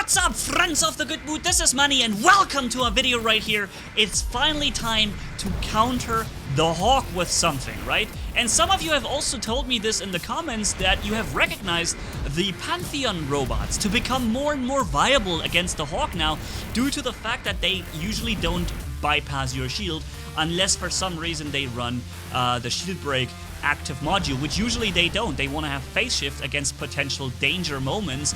What's up, friends of the good mood? This is Manni and welcome to a video right here. It's finally time to counter the Hawk with something, right? And some of you have also told me this in the comments that you have recognized the Pantheon robots to become more and more viable against the Hawk now due to the fact that they usually don't bypass your shield unless for some reason they run the shield break active module, which usually they don't. They want to have phase shift against potential dangerous moments,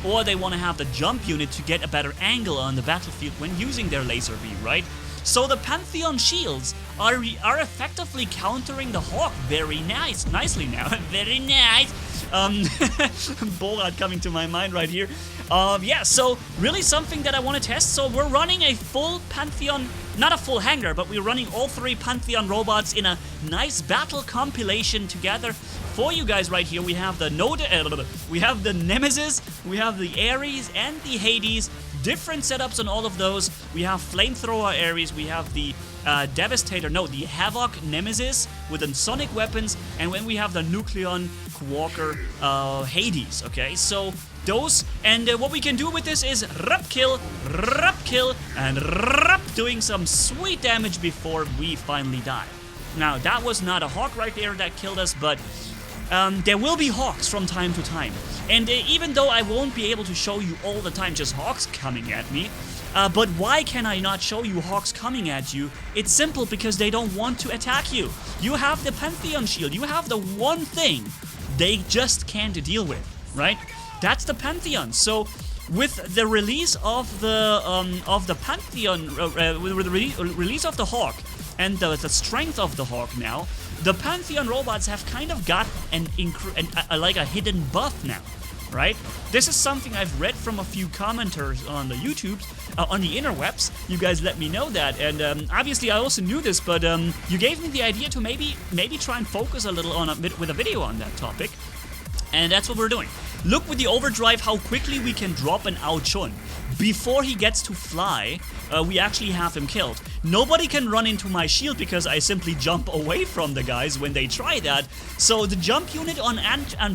or they want to have the jump unit to get a better angle on the battlefield when using their laser beam, right? So the Pantheon shields are effectively countering the Hawk very nicely now. Very nice. Borat coming to my mind right here. Yeah, so really something that I want to test. So we're running a full Pantheon, not a full hangar, but we're running all three Pantheon robots in a nice battle compilation together for you guys right here. We have the Nemesis, we have the Ares and the Hades. Different setups on all of those. We have Flamethrower Ares, we have the the Havoc Nemesis with the Sonic weapons, and when we have the Nucleon Quaker Hades, okay? So those, and what we can do with this is rup kill, and doing some sweet damage before we finally die. Now, that was not a Hawk right there that killed us, but there will be Hawks from time to time. And even though I won't be able to show you all the time just Hawks coming at me, but why can I not show you Hawks coming at you? It's simple, because they don't want to attack you. You have the Pantheon shield. You have the one thing they just can't deal with, right? That's the Pantheon. So with the release of the Pantheon, with the release of the Hawk and the strength of the Hawk now, the Pantheon robots have kind of got like a hidden buff now, right? This is something I've read from a few commenters on the YouTubes, on the interwebs. You guys let me know that, and obviously I also knew this, but you gave me the idea to maybe try and focus a little on with a video on that topic, and that's what we're doing. Look with the Overdrive how quickly we can drop an Ao-Chun. Before he gets to fly, we actually have him killed. Nobody can run into my shield because I simply jump away from the guys when they try that. So the jump unit on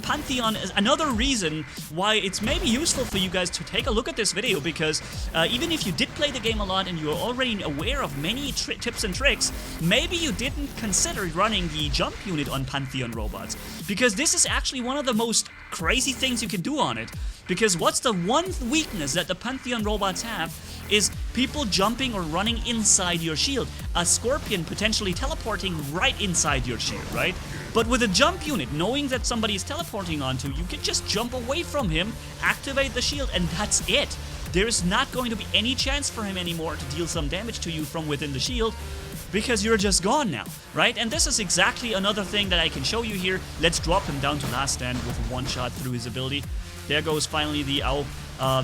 Pantheon is another reason why it's maybe useful for you guys to take a look at this video, because even if you did play the game a lot and you're already aware of many tips and tricks, maybe you didn't consider running the jump unit on Pantheon robots, because this is actually one of the most crazy things you can do on it. Because what's the one weakness that the Pantheon robots have is people jumping or running inside your shield. A Scorpion potentially teleporting right inside your shield, right? But with a jump unit, knowing that somebody is teleporting onto, you can just jump away from him, activate the shield, and that's it. There's not going to be any chance for him anymore to deal some damage to you from within the shield, because you're just gone now, right? And this is exactly another thing that I can show you here. Let's drop him down to last stand with one shot through his ability. There goes finally the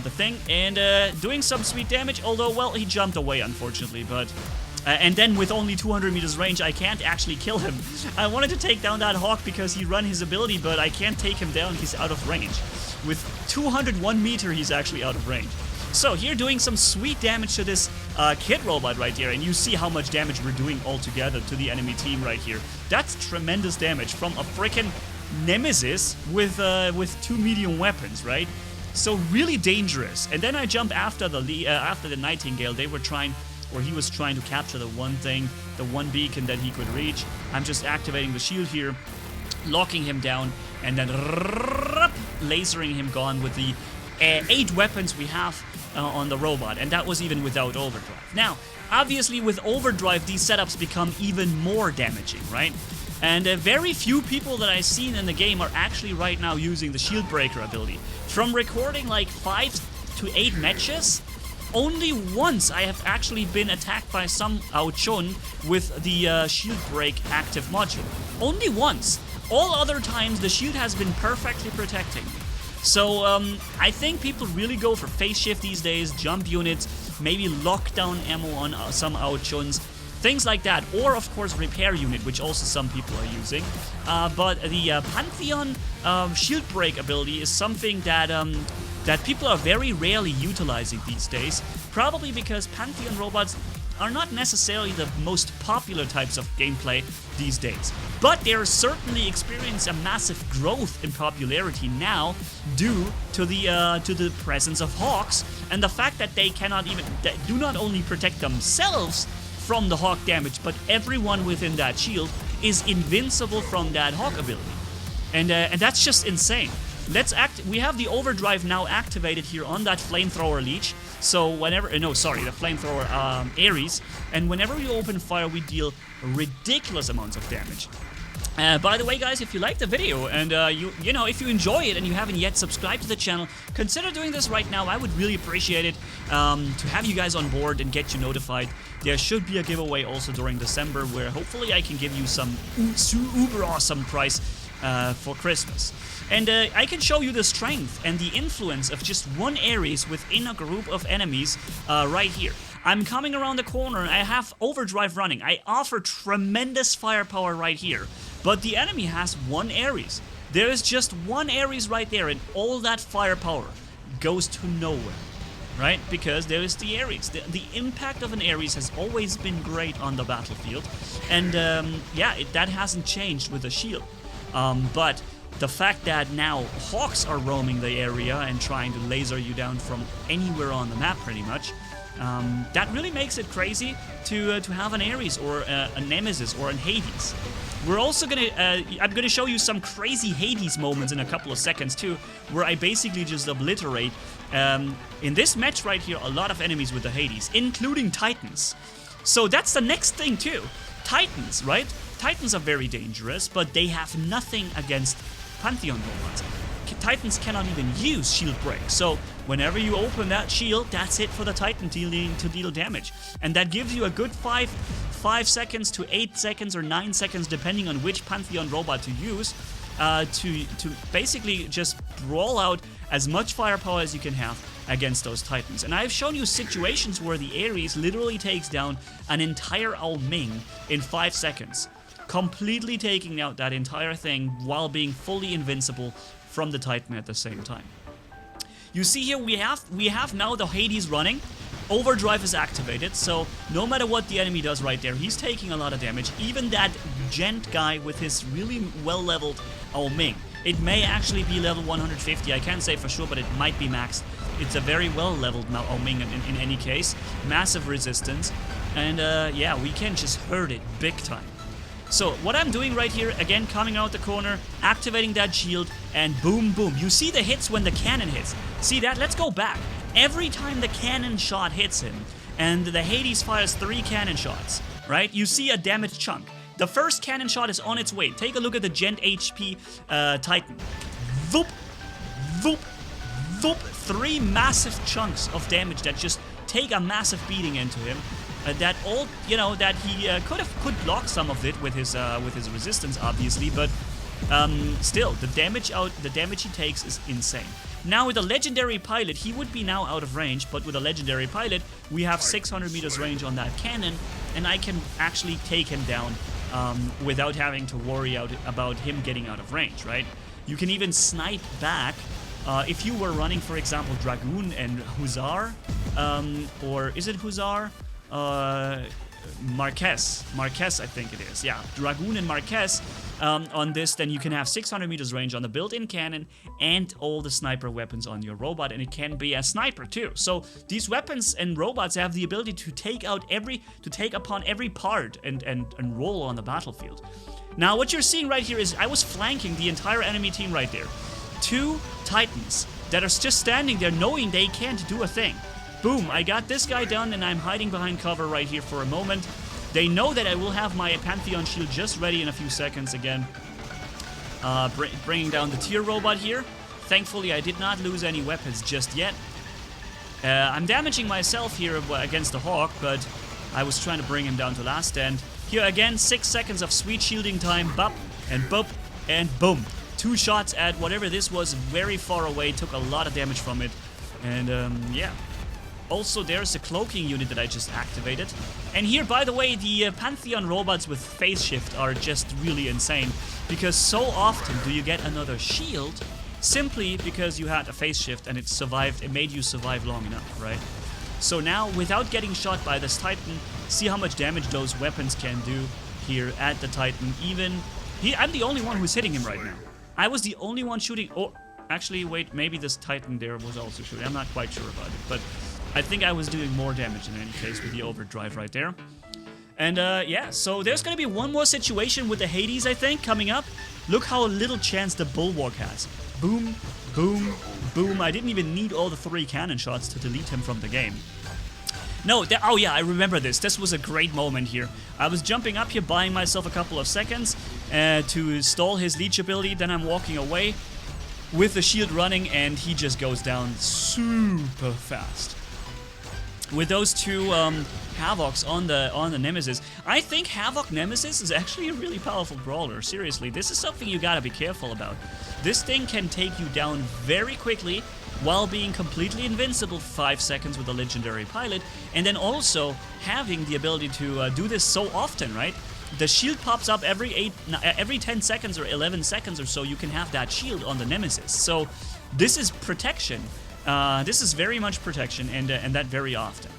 thing, and doing some sweet damage, although, well, he jumped away, unfortunately, but... and then with only 200 meters range, I can't actually kill him. I wanted to take down that Hawk because he ran his ability, but I can't take him down, he's out of range. With 201 meter, he's actually out of range. So here doing some sweet damage to this kid robot right here, and you see how much damage we're doing altogether to the enemy team right here. That's tremendous damage from a freaking Nemesis with two medium weapons, right? So really dangerous. And then I jump after the Nightingale. They were trying, or he was trying to capture the one thing, the one beacon that he could reach. I'm just activating the shield here, locking him down, and then lasering him gone with the 8 weapons we have on the robot, and that was even without Overdrive. Now, obviously with Overdrive, these setups become even more damaging, right? And very few people that I've seen in the game are actually right now using the shield breaker ability. From recording like 5 to 8 matches, only once I have actually been attacked by some Ao-Chun with the shield break active module. Only once. All other times the shield has been perfectly protecting me. So I think people really go for phase shift these days, jump units, maybe lockdown ammo on some Ao-Chuns, things like that, or of course repair unit, which also some people are using. But the Pantheon shield break ability is something that that people are very rarely utilizing these days, probably because Pantheon robots are not necessarily the most popular types of gameplay these days, but they are certainly experiencing a massive growth in popularity now due to the presence of Hawks and the fact that they do not only protect themselves from the Hawk damage, but everyone within that shield is invincible from that Hawk ability. And that's just insane. We have the Overdrive now activated here on that Flamethrower Leech. So whenever, the Flamethrower Ares. And whenever we open fire, we deal ridiculous amounts of damage. By the way, guys, if you like the video and if you enjoy it and you haven't yet subscribed to the channel, consider doing this right now. I would really appreciate it to have you guys on board and get you notified. There should be a giveaway also during December where hopefully I can give you some uber awesome prize for Christmas. And I can show you the strength and the influence of just one Ares within a group of enemies right here. I'm coming around the corner and I have Overdrive running. I offer tremendous firepower right here. But the enemy has one Ares. There is just one Ares right there, and all that firepower goes to nowhere, right? Because there is the Ares. The impact of an Ares has always been great on the battlefield, and that hasn't changed with the shield. But the fact that now Hawks are roaming the area and trying to laser you down from anywhere on the map, pretty much, that really makes it crazy to have an Ares or a Nemesis or an Hades. We're also I'm gonna show you some crazy Hades moments in a couple of seconds too, where I basically just obliterate, in this match right here, a lot of enemies with the Hades, including Titans. So that's the next thing too. Titans, right? Titans are very dangerous, but they have nothing against Pantheon robots. Titans cannot even use shield break, so whenever you open that shield, that's it for the Titan to deal damage. And that gives you a good 5 seconds to 8 seconds or 9 seconds, depending on which Pantheon robot to use, to basically just brawl out as much firepower as you can have against those Titans. And I've shown you situations where the Ares literally takes down an entire Ming in 5 seconds, completely taking out that entire thing while being fully invincible from the Titan at the same time. You see here we have now the Hades running. Overdrive is activated, so no matter what the enemy does right there, he's taking a lot of damage. Even that Gent guy with his really well-leveled Ming. It may actually be level 150, I can't say for sure, but it might be maxed. It's a very well-leveled Ming in any case. Massive resistance, and yeah, we can just hurt it big time. So what I'm doing right here, again, coming out the corner, activating that shield, and boom, boom. You see the hits when the cannon hits. See that? Let's go back. Every time the cannon shot hits him, and the Hades fires 3 cannon shots, right? You see a damage chunk. The first cannon shot is on its way. Take a look at the Gent HP Titan. Voop, voop, voop. 3 massive chunks of damage that just take a massive beating into him. That he could block some of it with his resistance, obviously, but still, the damage he takes is insane. Now with a legendary pilot, he would be now out of range, but with a legendary pilot, we have 600 meters range on that cannon, and I can actually take him down without having to worry about him getting out of range, right? You can even snipe back. If you were running, for example, Dragoon and Hussar, or is it Hussar? Marquez, I think it is. Yeah, Dragoon and Marquez on this, then you can have 600 meters range on the built-in cannon and all the sniper weapons on your robot, and it can be a sniper too. So these weapons and robots have the ability to take upon every part and roll on the battlefield. Now what you're seeing right here is I was flanking the entire enemy team right there. 2 Titans that are just standing there knowing they can't do a thing. Boom, I got this guy done, and I'm hiding behind cover right here for a moment. They know that I will have my Pantheon shield just ready in a few seconds again. Bringing down the tier robot here. Thankfully, I did not lose any weapons just yet. I'm damaging myself here against the Hawk, but I was trying to bring him down to last stand. Here again, 6 seconds of sweet shielding time. Bop, and bop, and boom. 2 shots at whatever this was, very far away. Took a lot of damage from it. And yeah. Also, there's a cloaking unit that I just activated. And here, by the way, the Pantheon robots with phase shift are just really insane, because so often do you get another shield simply because you had a phase shift and it made you survive long enough, right? So now, without getting shot by this Titan, see how much damage those weapons can do here at the Titan. I'm the only one who's hitting him right now. I was the only one shooting. Oh, actually, wait, maybe this Titan there was also shooting. I'm not quite sure about it, but I think I was doing more damage in any case with the Overdrive right there. And yeah, so there's gonna be one more situation with the Hades, I think, coming up. Look how little chance the Bulwark has. Boom, boom, boom. I didn't even need all the 3 cannon shots to delete him from the game. No, oh yeah, I remember this. This was a great moment here. I was jumping up here, buying myself a couple of seconds to stall his leech ability. Then I'm walking away with the shield running, and he just goes down super fast. With those 2 Havocs on the Nemesis, I think Havoc Nemesis is actually a really powerful brawler. Seriously, this is something you gotta be careful about. This thing can take you down very quickly while being completely invincible for 5 seconds with a legendary pilot, and then also having the ability to do this so often, right? The shield pops up every 10 seconds or 11 seconds or so. You can have that shield on the Nemesis. So this is protection. This is very much protection, and that very often.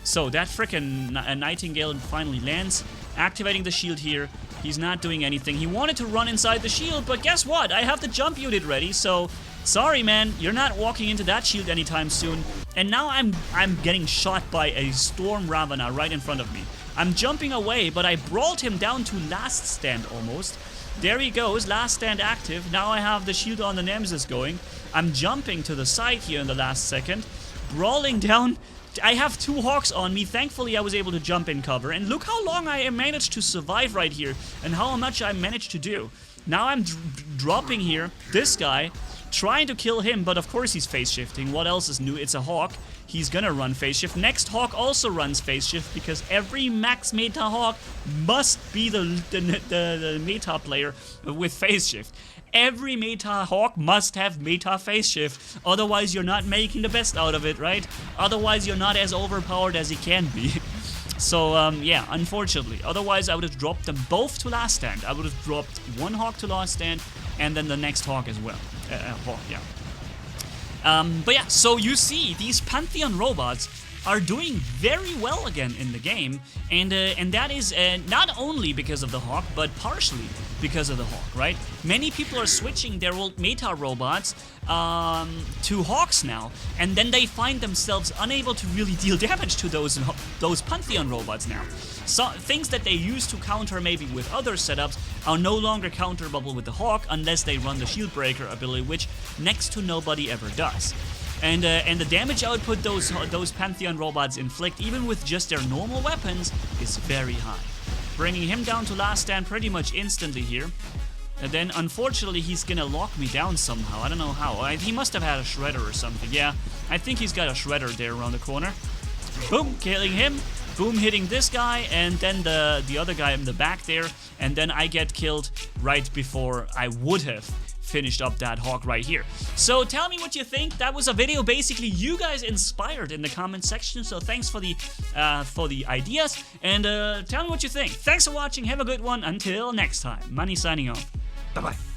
So that frickin' Nightingale finally lands, activating the shield here. He's not doing anything. He wanted to run inside the shield, but guess what? I have the jump unit ready, so sorry, man. You're not walking into that shield anytime soon. And now I'm getting shot by a Storm Ravana right in front of me. I'm jumping away, but I brawled him down to last stand almost. There he goes, last stand active. Now I have the shield on the Nemesis going. I'm jumping to the side here in the last second, brawling down. I have 2 Hawks on me. Thankfully, I was able to jump in cover. And look how long I managed to survive right here and how much I managed to do. Now I'm dropping here this guy, trying to kill him, but of course he's phase shifting. What else is new? It's a Hawk. He's gonna run phase shift. Next Hawk also runs phase shift because every max meta Hawk must be the meta player with phase shift. Every meta Hawk must have meta phase shift, otherwise you're not making the best out of it, right? Otherwise you're not as overpowered as he can be. So, yeah, unfortunately. Otherwise I would have dropped them both to last stand. I would have dropped 1 Hawk to last stand, and then the next Hawk as well. Hawk, yeah. But yeah, so you see, these Pantheon robots are doing very well again in the game, and that is not only because of the Hawk, but partially because of the Hawk, right? Many people are switching their old meta robots to Hawks now, and then they find themselves unable to really deal damage to those Pantheon robots now. So things that they used to counter maybe with other setups are no longer counterable with the Hawk unless they run the Shield Breaker ability, which next to nobody ever does. And the damage output those Pantheon robots inflict, even with just their normal weapons, is very high. Bringing him down to last stand pretty much instantly here. And then, unfortunately, he's gonna lock me down somehow. I don't know how. He must have had a Shredder or something. Yeah, I think he's got a Shredder there around the corner. Boom, killing him. Boom, hitting this guy, and then the other guy in the back there. And then I get killed right before I would have finished up that Hawk right here. So tell me what you think. That was a video basically you guys inspired in the comment section, so thanks for the ideas, and tell me what you think. Thanks for watching, have a good one, until next time. Manni signing off. Bye bye.